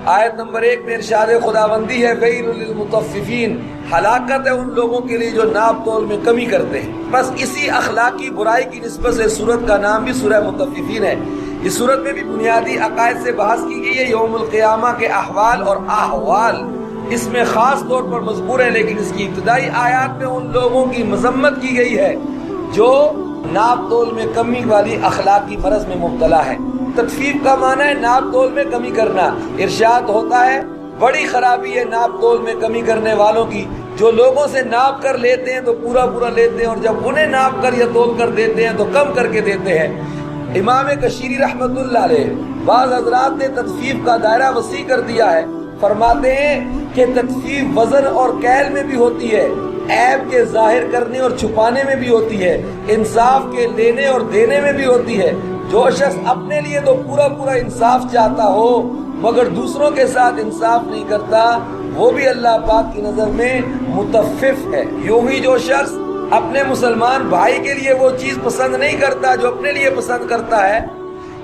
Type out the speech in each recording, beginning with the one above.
آیت نمبر 1 میں ارشاد خداوندی ہے ویل للمطففین، ہلاکت ہے ان لوگوں کے لیے جو ناپ تول میں کمی کرتے ہیں۔ بس اسی اخلاقی برائی کی نسبت سے سورت کا نام بھی سورہ مطففین ہے۔ اس سورت میں بھی بنیادی عقائد سے بحث کی گئی ہے، یوم القیامہ کے احوال اور احوال اس میں خاص طور پر مذکور ہے، لیکن اس کی ابتدائی آیات میں ان لوگوں کی مذمت کی گئی ہے جو ناپ تول میں کمی والی اخلاقی مرض میں مبتلا ہے۔ تطفیف کا معنی ہے ناپ تول میں کمی کرنا۔ ارشاد ہوتا ہے بڑی خرابی ہے ناپ تول میں کمی کرنے والوں کی، جو لوگوں سے ناپ کر لیتے ہیں تو پورا پورا لیتے ہیں، اور جب انہیں ناپ کر یا تول کر دیتے ہیں تو کم کر کے دیتے ہیں۔ امام کشیری رحمت اللہ علیہ بعض حضرات نے تطفیف کا دائرہ وسیع کر دیا ہے، فرماتے ہیں کہ تطفیف وزن اور کیل میں بھی ہوتی ہے، عیب کے ظاہر کرنے اور چھپانے میں بھی ہوتی ہے، انصاف کے لینے اور دینے میں بھی ہوتی ہے۔ جو شخص اپنے لیے تو پورا پورا انصاف چاہتا ہو مگر دوسروں کے ساتھ انصاف نہیں کرتا، وہ بھی اللہ پاک کی نظر میں متفف ہے۔ یوں ہی جو شخص اپنے مسلمان بھائی کے لیے وہ چیز پسند نہیں کرتا جو اپنے لیے پسند کرتا ہے،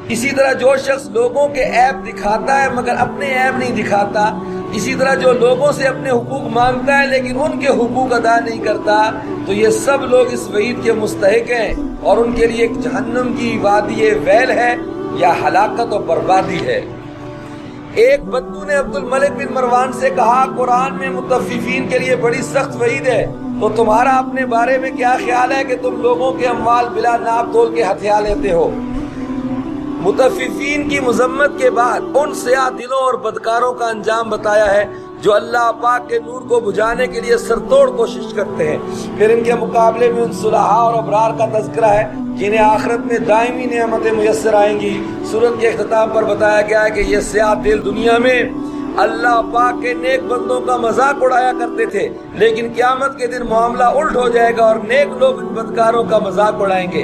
اسی طرح جو شخص لوگوں کے عیب دکھاتا ہے مگر اپنے عیب نہیں دکھاتا، اسی طرح جو لوگوں سے اپنے حقوق مانگتا ہے لیکن ان کے حقوق ادا نہیں کرتا، تو یہ سب لوگ اس وعید کے مستحق ہیں اور ان کے لیے ایک جہنم کی وادی ویل ہے یا ہلاکت و بربادی ہے۔ ایک بدو نے عبد الملک بن مروان سے کہا قرآن میں مطففین کے لیے بڑی سخت وعید ہے، تو تمہارا اپنے بارے میں کیا خیال ہے کہ تم لوگوں کے اموال بلا ناپ تول کے ہتھیا لیتے ہو؟ مطففین کی مذمت کے بعد ان سیاہ دلوں اور بدکاروں کا انجام بتایا ہے جو اللہ پاک کے نور کو بجھانے کے لیے سرتوڑ کوشش کرتے ہیں۔ پھر ان کے مقابلے میں ان صلحاء اور ابرار کا تذکرہ ہے جنہیں آخرت میں دائمی نعمتیں میسر آئیں گی۔ سورت کے اختتام پر بتایا گیا ہے کہ یہ سیاہ دل دنیا میں اللہ پاک کے نیک بندوں کا مذاق اڑایا کرتے تھے، لیکن قیامت کے دن معاملہ الٹ ہو جائے گا اور نیک لوگ ان بدکاروں کا مذاق اڑائیں گے۔